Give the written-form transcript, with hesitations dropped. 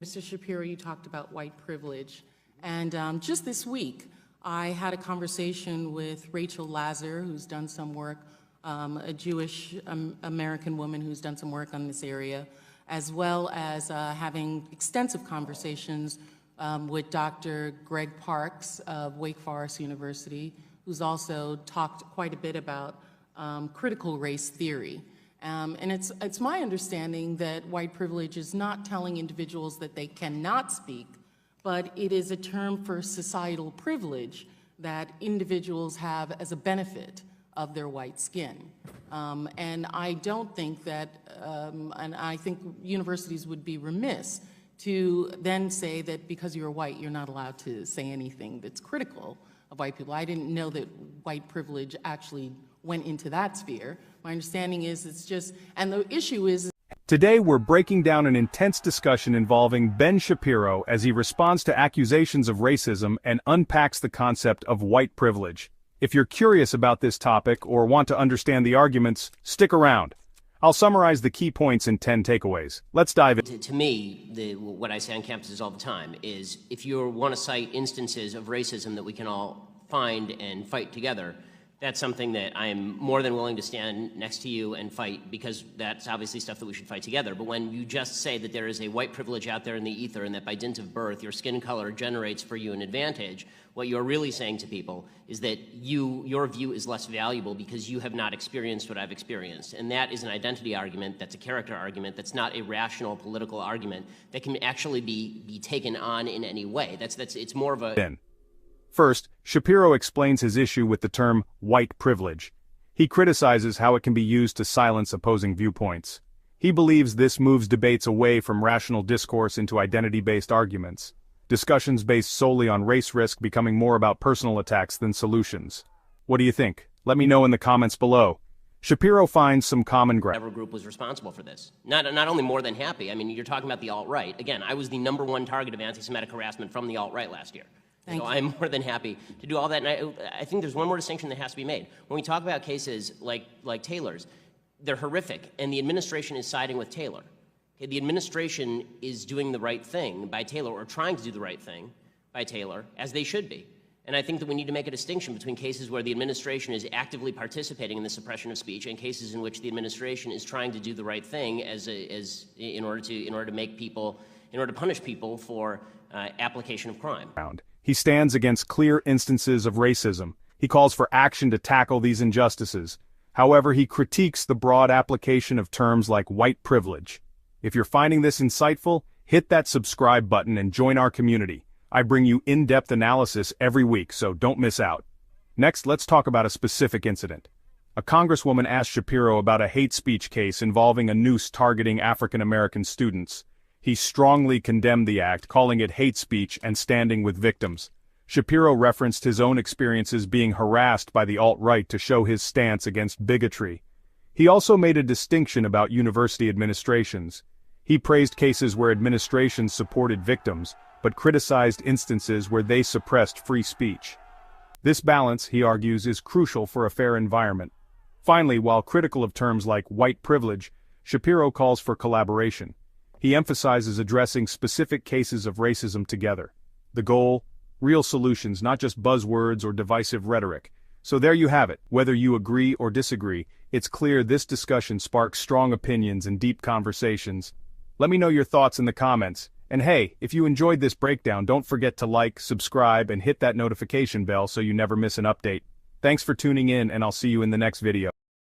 Mr. Shapiro, you talked about white privilege, and just this week, I had a conversation with Rachel Lazar, who's done some work, a Jewish American woman who's done some work on this area, as well as having extensive conversations with Dr. Greg Parks of Wake Forest University, who's also talked quite a bit about critical race theory. And it's my understanding that white privilege is not telling individuals that they cannot speak, but it is a term for societal privilege that individuals have as a benefit of their white skin. And I don't think that, and I think universities would be remiss to then say that because you're white, you're not allowed to say anything that's critical of white people. I didn't know that white privilege actually went into that sphere. My understanding is it's just, and the issue is. Today we're breaking down an intense discussion involving Ben Shapiro as he responds to accusations of racism and unpacks the concept of white privilege. If you're curious about this topic or want to understand the arguments, stick around. I'll summarize the key points in 10 takeaways. Let's dive in. To me, what I say on campuses all the time is if you want to cite instances of racism that we can all find and fight together, that's something that I'm more than willing to stand next to you and fight, because that's obviously stuff that we should fight together. But when you just say that there is a white privilege out there in the ether and that by dint of birth your skin color generates for you an advantage, what you're really saying to people is that your view is less valuable because you have not experienced what I've experienced. And that is an identity argument, that's a character argument, that's not a rational political argument that can actually be taken on in any way. It's more of a... First, Shapiro explains his issue with the term white privilege. He criticizes how it can be used to silence opposing viewpoints. He believes this moves debates away from rational discourse into identity-based arguments, discussions based solely on race risk becoming more about personal attacks than solutions. What do you think? Let me know in the comments below. Shapiro finds some common ground. Whatever group was responsible for this. Not only more than happy, I mean, you're talking about the alt-right. Again, I was the #1 target of anti-Semitic harassment from the alt-right last year. So I'm more than happy to do all that. And I think there's one more distinction that has to be made. When we talk about cases like Taylor's, they're horrific, and the administration is siding with Taylor. Okay, the administration is doing the right thing by Taylor, or trying to do the right thing by Taylor, as they should be. And I think that we need to make a distinction between cases where the administration is actively participating in the suppression of speech and cases in which the administration is trying to do the right thing in order to punish people for application of crime. He stands against clear instances of racism. He calls for action to tackle these injustices. However, he critiques the broad application of terms like white privilege. If you're finding this insightful, hit that subscribe button and join our community. I bring you in-depth analysis every week, so don't miss out. Next, let's talk about a specific incident. A congresswoman asked Shapiro about a hate speech case involving a noose targeting African-American students. He strongly condemned the act, calling it hate speech and standing with victims. Shapiro referenced his own experiences being harassed by the alt-right to show his stance against bigotry. He also made a distinction about university administrations. He praised cases where administrations supported victims, but criticized instances where they suppressed free speech. This balance, he argues, is crucial for a fair environment. Finally, while critical of terms like white privilege, Shapiro calls for collaboration. He emphasizes addressing specific cases of racism together. The goal? Real solutions, not just buzzwords or divisive rhetoric. So there you have it. Whether you agree or disagree, it's clear this discussion sparks strong opinions and deep conversations. Let me know your thoughts in the comments. And hey, if you enjoyed this breakdown, don't forget to like, subscribe, and hit that notification bell so you never miss an update. Thanks for tuning in, and I'll see you in the next video.